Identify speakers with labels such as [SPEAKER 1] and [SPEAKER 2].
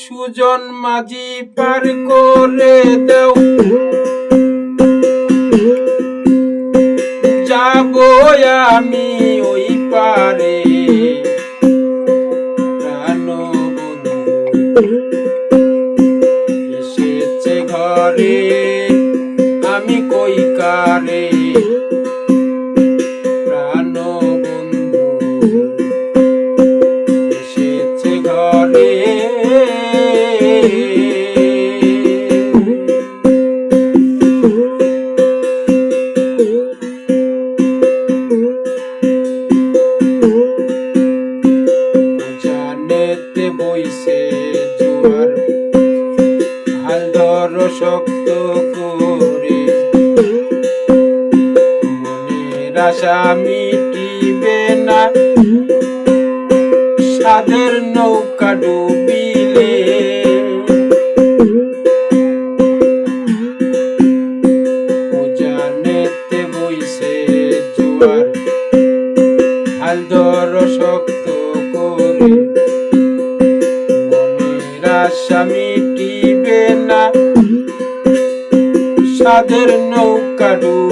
[SPEAKER 1] সুজন মাঝি পার করে দাও, যাবো আমি ওই পারে। প্রাণবন্ধু এসেছে ঘরে, আমি কই কারে। প্রাণবন্ধু এসেছে ঘরে। জানেতে বইছে জোয়ার, হাল ধর শক্ত করে। মনের আশা মিটিবে না, সাদের নৌকা ডুবিলে। জানেতে বইছে জোয়ার, হাল ধর শক্ত করে। মনের আশা মিটিবে না, সাদের নৌকা ডুবিলে।